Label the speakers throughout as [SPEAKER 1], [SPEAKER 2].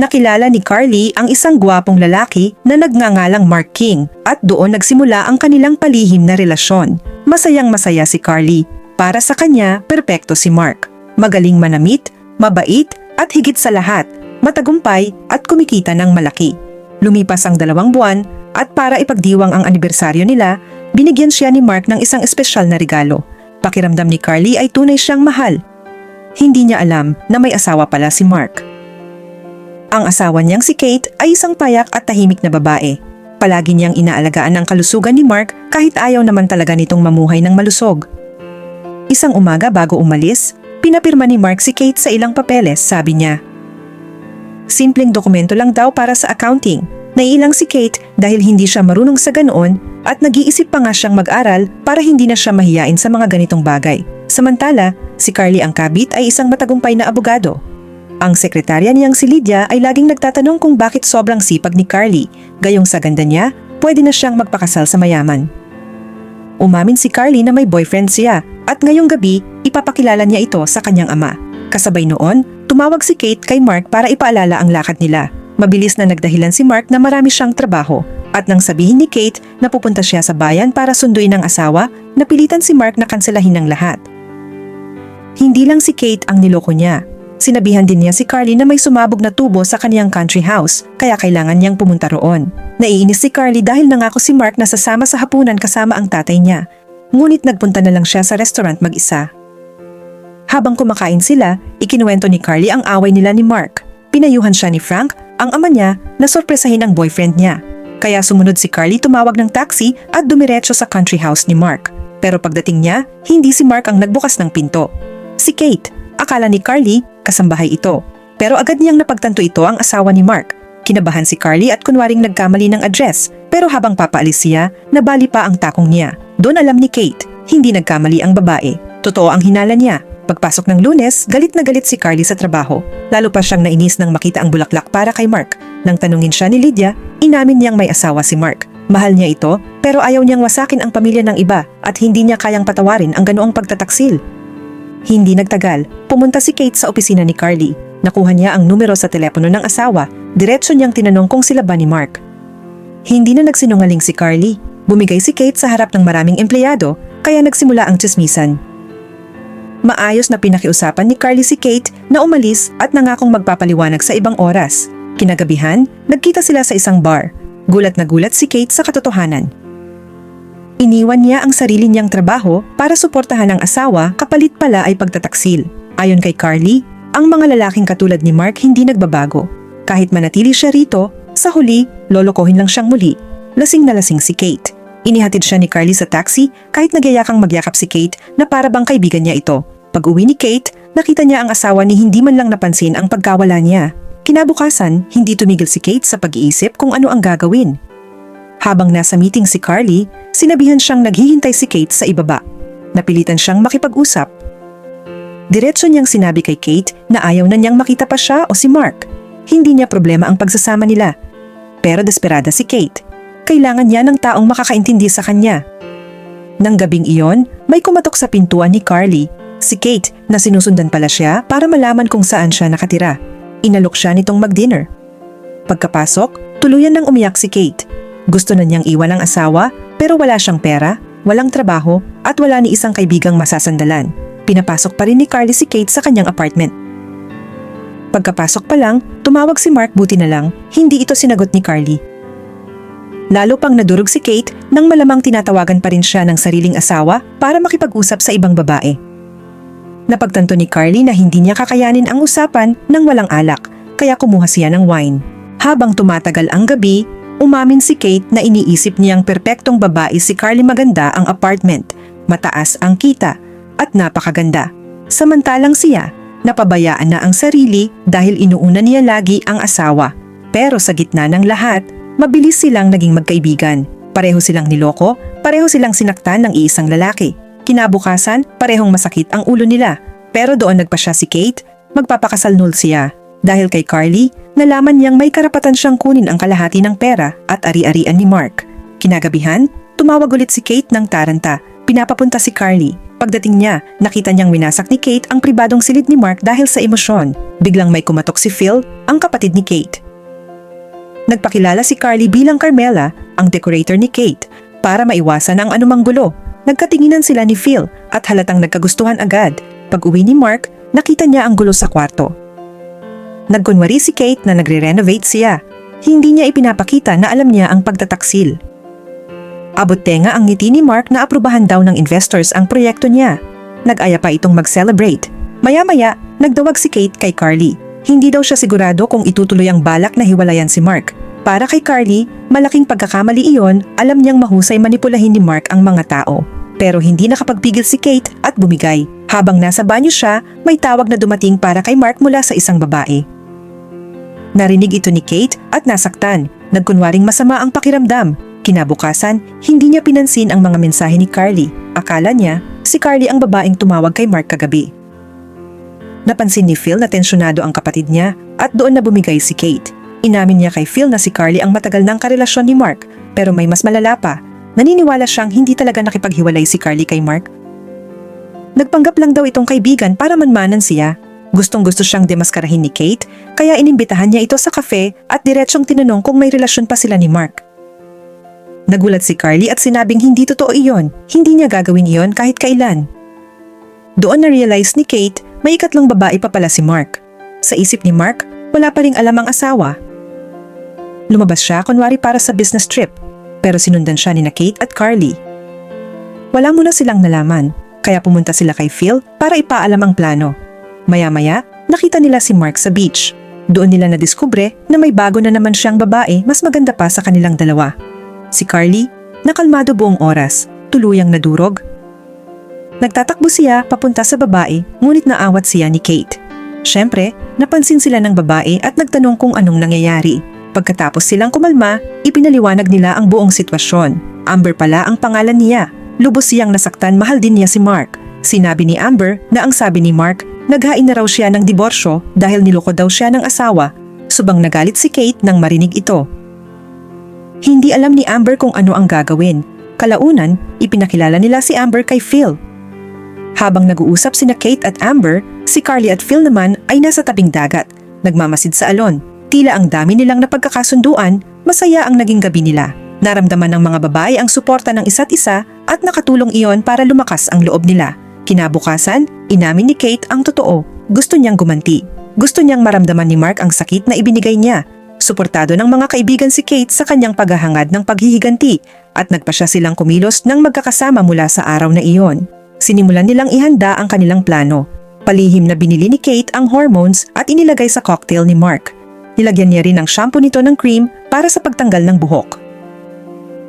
[SPEAKER 1] Nakilala ni Carly ang isang gwapong lalaki na nagngangalang Mark King at doon nagsimula ang kanilang palihim na relasyon. Masayang-masaya si Carly. Para sa kanya, perpekto si Mark. Magaling manamit, mabait at higit sa lahat, matagumpay at kumikita ng malaki. Lumipas ang 2 buwan at para ipagdiwang ang anibersaryo nila, binigyan siya ni Mark ng isang espesyal na regalo. Pakiramdam ni Carly ay tunay siyang mahal. Hindi niya alam na may asawa pala si Mark. Ang asawa niyang si Kate ay isang payak at tahimik na babae. Palagi niyang inaalagaan ang kalusugan ni Mark kahit ayaw naman talaga nitong mamuhay ng malusog. Isang umaga bago umalis, pinapirma ni Mark si Kate sa ilang papeles, sabi niya. Simpleng dokumento lang daw para sa accounting. Naiilang si Kate dahil hindi siya marunong sa ganoon at nag-iisip pa nga siyang mag-aral para hindi na siya mahiyain sa mga ganitong bagay. Samantala, si Carly ang kabit ay isang matagumpay na abogado. Ang sekretarya niyang si Lydia ay laging nagtatanong kung bakit sobrang sipag ni Carly, gayong sa ganda niya, pwede na siyang magpakasal sa mayaman. Umamin si Carly na may boyfriend siya at ngayong gabi, ipapakilala niya ito sa kanyang ama. Kasabay noon, tumawag si Kate kay Mark para ipaalala ang lakad nila. Mabilis na nagdahilan si Mark na marami siyang trabaho at nang sabihin ni Kate na pupunta siya sa bayan para sunduin ang asawa, napilitan si Mark na kanselahin ang lahat. Hindi lang si Kate ang niloko niya. Sinabihan din niya si Carly na may sumabog na tubo sa kaniyang country house, kaya kailangan niyang pumunta roon. Naiinis si Carly dahil nangako si Mark na sasama sa hapunan kasama ang tatay niya. Ngunit nagpunta na lang siya sa restaurant mag-isa. Habang kumakain sila, ikinuwento ni Carly ang away nila ni Mark. Pinayuhan siya ni Frank, ang ama niya, na sorpresahin ang boyfriend niya. Kaya sumunod si Carly tumawag ng taxi at dumiretso sa country house ni Mark. Pero pagdating niya, hindi si Mark ang nagbukas ng pinto. Si Kate. Akala ni Carly, kasambahay ito. Pero agad niyang napagtanto ito ang asawa ni Mark. Kinabahan si Carly at kunwaring nagkamali ng address. Pero habang papaalis siya, nabali pa ang takong niya. Doon alam ni Kate, hindi nagkamali ang babae. Totoo ang hinala niya. Pagpasok ng Lunes, galit na galit si Carly sa trabaho. Lalo pa siyang nainis nang makita ang bulaklak para kay Mark. Nang tanungin siya ni Lydia, inamin niyang may asawa si Mark. Mahal niya ito, pero ayaw niyang wasakin ang pamilya ng iba at hindi niya kayang patawarin ang ganoong pagtataksil. Hindi nagtagal, pumunta si Kate sa opisina ni Carly. Nakuha niya ang numero sa telepono ng asawa. Diretso niyang tinanong kung sila ba ni Mark. Hindi na nagsinungaling si Carly. Bumigay si Kate sa harap ng maraming empleyado, kaya nagsimula ang tsismisan. Maayos na pinakiusapan ni Carly si Kate na umalis at nangakong magpapaliwanag sa ibang oras. Kinagabihan, nagkita sila sa isang bar. Gulat na gulat si Kate sa katotohanan. Iniwan niya ang sarili niyang trabaho para suportahan ang asawa, kapalit pala ay pagtataksil. Ayon kay Carly, ang mga lalaking katulad ni Mark hindi nagbabago. Kahit manatili siya rito, sa huli, lolokohin lang siyang muli. Lasing na lasing si Kate. Inihatid siya ni Carly sa taxi kahit nagyayakang magyakap si Kate na para bang kaibigan niya ito. Pag-uwi ni Kate, nakita niya ang asawa ni hindi man lang napansin ang pagkawala niya. Kinabukasan, hindi tumigil si Kate sa pag-iisip kung ano ang gagawin. Habang nasa meeting si Carly, sinabihan siyang naghihintay si Kate sa ibaba. Napilitan siyang makipag-usap. Diretso niyang sinabi kay Kate na ayaw na niyang makita pa siya o si Mark. Hindi niya problema ang pagsasama nila. Pero desperada si Kate. Kailangan niya ng taong makakaintindi sa kanya. Nang gabing iyon, may kumatok sa pintuan ni Carly. Si Kate na sinusundan pala siya para malaman kung saan siya nakatira. Inalok siya nitong mag-dinner. Pagkapasok, tuluyan nang umiyak si Kate. Gusto na niyang iwan ang asawa pero wala siyang pera, walang trabaho at wala ni isang kaibigang masasandalan. Pinapasok pa rin ni Carly si Kate sa kanyang apartment. Pagkapasok pa lang, tumawag si Mark, buti na lang, hindi ito sinagot ni Carly. Lalo pang nadurog si Kate nang malamang tinatawagan pa rin siya ng sariling asawa para makipag-usap sa ibang babae. Napagtanto ni Carly na hindi niya kakayanin ang usapan nang walang alak, kaya kumuha siya ng wine. Habang tumatagal ang gabi, umamin si Kate na iniisip niyang perpektong babae si Carly. Maganda ang apartment, mataas ang kita, at napakaganda. Samantalang siya, napabayaan na ang sarili dahil inuuna niya lagi ang asawa. Pero sa gitna ng lahat, mabilis silang naging magkaibigan. Pareho silang niloko, pareho silang sinaktan ng iisang lalaki. Kinabukasan, parehong masakit ang ulo nila. Pero doon nagpa siya si Kate, magpapakasal null siya. Dahil kay Carly, nalaman niyang may karapatan siyang kunin ang kalahati ng pera at ari-arian ni Mark. Kinagabihan, tumawag ulit si Kate ng taranta. Pinapapunta si Carly. Pagdating niya, nakita niyang winasak ni Kate ang pribadong silid ni Mark dahil sa emosyon. Biglang may kumatok si Phil, ang kapatid ni Kate. Nagpakilala si Carly bilang Carmela, ang decorator ni Kate, para maiwasan ang anumang gulo. Nagkatinginan sila ni Phil at halatang nagkagustuhan agad. Pag-uwi ni Mark, nakita niya ang gulo sa kwarto. Nagkunwari si Kate na nagre-renovate siya. Hindi niya ipinapakita na alam niya ang pagtataksil. Abot tenga ang ngiti ni Mark na aprubahan daw ng investors ang proyekto niya. Nag-aya pa itong mag-celebrate. Maya-maya, nagdawag si Kate kay Carly. Hindi daw siya sigurado kung itutuloy ang balak na hiwalayan si Mark. Para kay Carly, malaking pagkakamali iyon, alam niyang mahusay manipulahin ni Mark ang mga tao. Pero hindi nakapagpigil si Kate at bumigay. Habang nasa banyo siya, may tawag na dumating para kay Mark mula sa isang babae. Narinig ito ni Kate at nasaktan. Nagkunwaring masama ang pakiramdam. Kinabukasan, hindi niya pinansin ang mga mensahe ni Carly. Akala niya, si Carly ang babaeng tumawag kay Mark kagabi. Napansin ni Phil na tensyonado ang kapatid niya at doon na bumigay si Kate. Inamin niya kay Phil na si Carly ang matagal ng karelasyon ni Mark, pero may mas malala pa. Naniniwala siyang hindi talaga nakipaghiwalay si Carly kay Mark. Nagpanggap lang daw itong kaibigan para manmanan siya. Gustong-gusto siyang demaskarahin ni Kate, kaya inimbitahan niya ito sa cafe at diretsyong tinanong kung may relasyon pa sila ni Mark. Nagulat si Carly at sinabing hindi totoo iyon, hindi niya gagawin iyon kahit kailan. Doon na-realize ni Kate, may ikatlong babae pa pala si Mark. Sa isip ni Mark, wala pa ring alam ang asawa. Lumabas siya kunwari para sa business trip, pero sinundan siya ni Kate at Carly. Wala muna silang nalaman, kaya pumunta sila kay Phil para ipaalam ang plano. Maya-maya, nakita nila si Mark sa beach. Doon nila nadiskubre na may bago na naman siyang babae mas maganda pa sa kanilang dalawa. Si Carly, nakalmado buong oras, tuluyang nadurog. Nagtatakbo siya papunta sa babae, ngunit naawat siya ni Kate. Siyempre, napansin sila ng babae at nagtanong kung anong nangyayari. Pagkatapos silang kumalma, ipinaliwanag nila ang buong sitwasyon. Amber pala ang pangalan niya. Lubos siyang nasaktan, mahal din niya si Mark. Sinabi ni Amber na ang sabi ni Mark, naghain na raw siya ng diborsyo dahil niloko daw siya ng asawa. Subang nagalit si Kate nang marinig ito. Hindi alam ni Amber kung ano ang gagawin. Kalaunan, ipinakilala nila si Amber kay Phil. Habang nag-uusap sina Kate at Amber, si Carly at Phil naman ay nasa tabing dagat, nagmamasid sa alon. Tila ang dami nilang napagkakasunduan, masaya ang naging gabi nila. Naramdaman ng mga babae ang suporta ng isa't isa at nakatulong iyon para lumakas ang loob nila. Kinabukasan, inamin ni Kate ang totoo. Gusto niyang gumanti. Gusto niyang maramdaman ni Mark ang sakit na ibinigay niya. Suportado ng mga kaibigan si Kate sa kanyang paghahangad ng paghihiganti at nagpasya silang kumilos ng magkakasama mula sa araw na iyon. Sinimulan nilang ihanda ang kanilang plano. Palihim na binili ni Kate ang hormones at inilagay sa cocktail ni Mark. Nilagyan niya rin ang shampoo nito ng cream para sa pagtanggal ng buhok.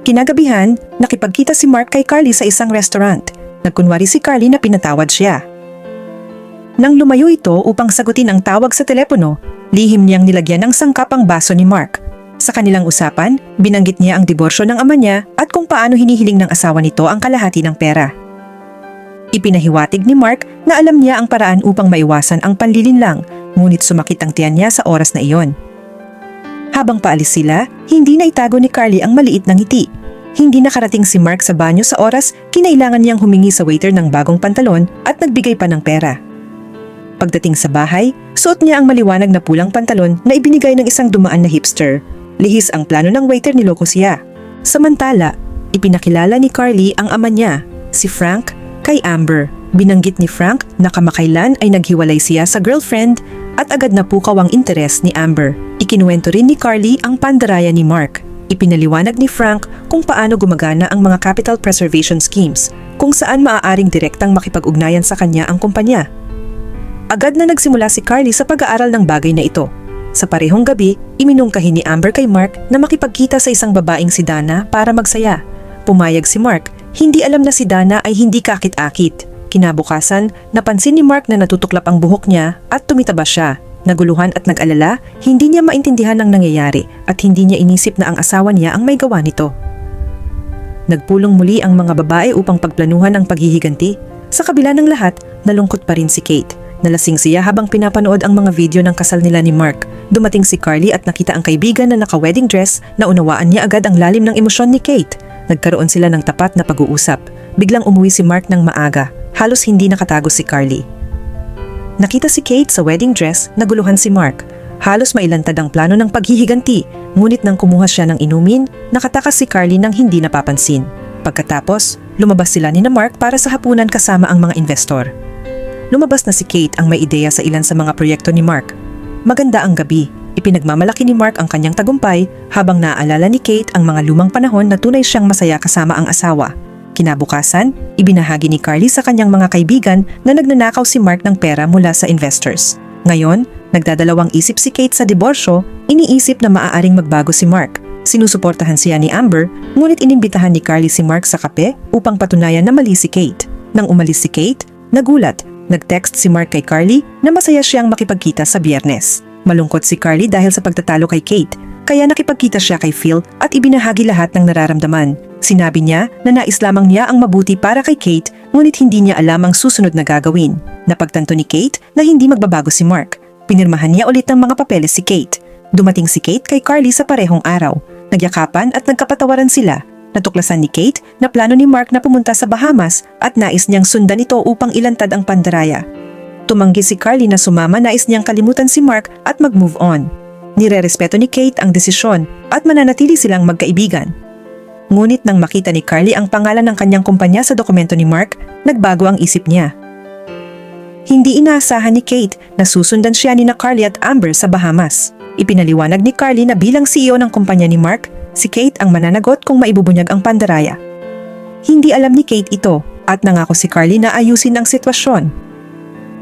[SPEAKER 1] Kinagabihan, nakipagkita si Mark kay Carly sa isang restaurant. Nagkunwari si Carly na pinatawad siya. Nang lumayo ito upang sagutin ang tawag sa telepono, lihim niyang nilagyan ng sangkap ang baso ni Mark. Sa kanilang usapan, binanggit niya ang diborsyo ng ama niya at kung paano hinihiling ng asawa nito ang kalahati ng pera. Ipinahiwatig ni Mark na alam niya ang paraan upang maiwasan ang panlilinlang, ngunit sumakit ang tiyan niya sa oras na iyon. Habang paalis sila, hindi na itago ni Carly ang maliit na ngiti. Hindi nakarating si Mark sa banyo sa oras, kinailangan niyang humingi sa waiter ng bagong pantalon at nagbigay pa ng pera. Pagdating sa bahay, suot niya ang maliwanag na pulang pantalon na ibinigay ng isang dumaan na hipster. Lihis ang plano ng waiter, niloko siya. Samantala, ipinakilala ni Carly ang ama niya, si Frank, kay Amber. Binanggit ni Frank na kamakailan ay naghiwalay siya sa girlfriend at agad na pukaw ang interes ni Amber. Ikinuwento rin ni Carly ang pandaraya ni Mark. Ipinaliwanag ni Frank kung paano gumagana ang mga capital preservation schemes, kung saan maaaring direktang makipag-ugnayan sa kanya ang kumpanya. Agad na nagsimula si Carly sa pag-aaral ng bagay na ito. Sa parehong gabi, iminungkahi ni Amber kay Mark na makipagkita sa isang babaeng si Dana para magsaya. Pumayag si Mark, hindi alam na si Dana ay hindi kakit-akit. Kinabukasan, napansin ni Mark na natutuklap ang buhok niya at tumitaba siya. Naguluhan at nag-alala, hindi niya maintindihan ang nangyayari at hindi niya inisip na ang asawa niya ang may gawa nito. Nagpulong muli ang mga babae upang pagplanuhan ang paghihiganti. Sa kabila ng lahat, nalungkot pa rin si Kate. Nalasing siya habang pinapanood ang mga video ng kasal nila ni Mark. Dumating si Carly at nakita ang kaibigan na naka-wedding dress na unawaan niya agad ang lalim ng emosyon ni Kate. Nagkaroon sila ng tapat na pag-uusap. Biglang umuwi si Mark ng maaga. Halos hindi nakatago si Carly. Nakita si Kate sa wedding dress, naguluhan si Mark. Halos mailantad ang plano ng paghihiganti, ngunit nang kumuha siya ng inumin, nakatakas si Carly nang hindi napapansin. Pagkatapos, lumabas sila ni Mark para sa hapunan kasama ang mga investor. Lumabas na si Kate ang may ideya sa ilan sa mga proyekto ni Mark. Maganda ang gabi. Ipinagmamalaki ni Mark ang kanyang tagumpay habang naaalala ni Kate ang mga lumang panahon na tunay siyang masaya kasama ang asawa. Kinabukasan, ibinahagi ni Carly sa kanyang mga kaibigan na nagnanakaw si Mark ng pera mula sa investors. Ngayon, nagdadalawang isip si Kate sa diborsyo, iniisip na maaaring magbago si Mark. Sinusuportahan siya ni Amber, ngunit inimbitahan ni Carly si Mark sa kape upang patunayan na mali si Kate. Nang umalis si Kate, nagulat. Nag-text si Mark kay Carly na masaya siyang makipagkita sa Biyernes. Malungkot si Carly dahil sa pagtatalo kay Kate, kaya nakipagkita siya kay Phil at ibinahagi lahat ng nararamdaman. Sinabi niya na nais lamang niya ang mabuti para kay Kate, ngunit hindi niya alam ang susunod na gagawin. Napagtanto ni Kate na hindi magbabago si Mark. Pinirmahan niya ulit ng mga papeles si Kate. Dumating si Kate kay Carly sa parehong araw. Nagyakapan at nagkapatawaran sila. Natuklasan ni Kate na plano ni Mark na pumunta sa Bahamas at nais niyang sundan ito upang ilantad ang pandaraya. Tumanggi si Carly na sumama, nais niyang kalimutan si Mark at mag-move on. Nirerespeto ni Kate ang desisyon at mananatili silang magkaibigan. Ngunit nang makita ni Carly ang pangalan ng kanyang kumpanya sa dokumento ni Mark, nagbago ang isip niya. Hindi inaasahan ni Kate na susundan siya ni Carly at Amber sa Bahamas. Ipinaliwanag ni Carly na bilang CEO ng kumpanya ni Mark, si Kate ang mananagot kung maibubunyag ang pandaraya. Hindi alam ni Kate ito at nangako si Carly na ayusin ang sitwasyon.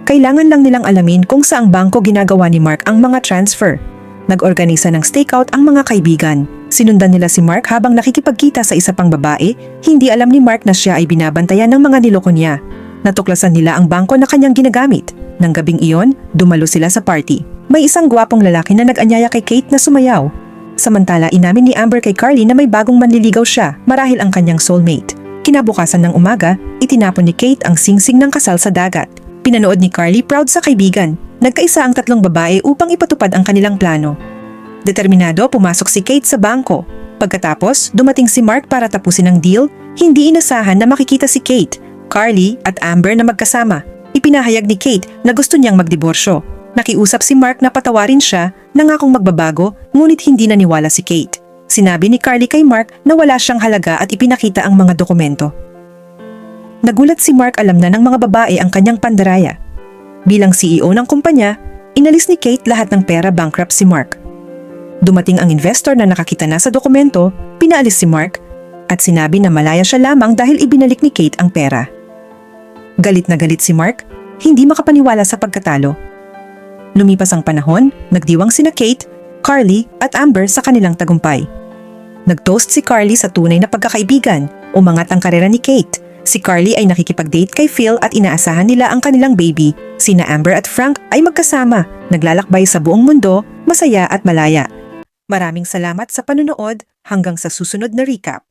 [SPEAKER 1] Kailangan lang nilang alamin kung saang bangko ginagawa ni Mark ang mga transfer. Nag-organisa ng stakeout ang mga kaibigan. Sinundan nila si Mark habang nakikipagkita sa isa pang babae, hindi alam ni Mark na siya ay binabantayan ng mga niloko niya. Natuklasan nila ang bangko na kanyang ginagamit. Nang gabing iyon, dumalo sila sa party. May isang gwapong lalaki na nag-anyaya kay Kate na sumayaw. Samantala, inamin ni Amber kay Carly na may bagong manliligaw siya marahil ang kanyang soulmate. Kinabukasan ng umaga, itinapon ni Kate ang singsing ng kasal sa dagat. Pinanood ni Carly proud sa kaibigan. Nagkaisa ang tatlong babae upang ipatupad ang kanilang plano. Determinado, pumasok si Kate sa bangko. Pagkatapos, dumating si Mark para tapusin ang deal. Hindi inasahan na makikita si Kate, Carly at Amber na magkasama. Ipinahayag ni Kate na gusto niyang magdiborsyo. Nakiusap si Mark na patawarin siya, nangakong magbabago, ngunit hindi naniwala si Kate. Sinabi ni Carly kay Mark na wala siyang halaga at ipinakita ang mga dokumento. Nagulat si Mark, alam na ng mga babae ang kanyang pandaraya. Bilang CEO ng kumpanya, inalis ni Kate lahat ng pera, bankrupt si Mark. Dumating ang investor na nakakita na sa dokumento, pinaalis si Mark at sinabi na malaya siya lamang dahil ibinalik ni Kate ang pera. Galit na galit si Mark, hindi makapaniwala sa pagkatalo. Lumipas ang panahon, nagdiwang sina Kate, Carly at Amber sa kanilang tagumpay. Nag-toast si Carly sa tunay na pagkakaibigan, umangat ang karera ni Kate. Si Carly ay nakikipag-date kay Phil at inaasahan nila ang kanilang baby. Sina Amber at Frank ay magkasama, naglalakbay sa buong mundo, masaya at malaya. Maraming salamat sa panunood, hanggang sa susunod na recap.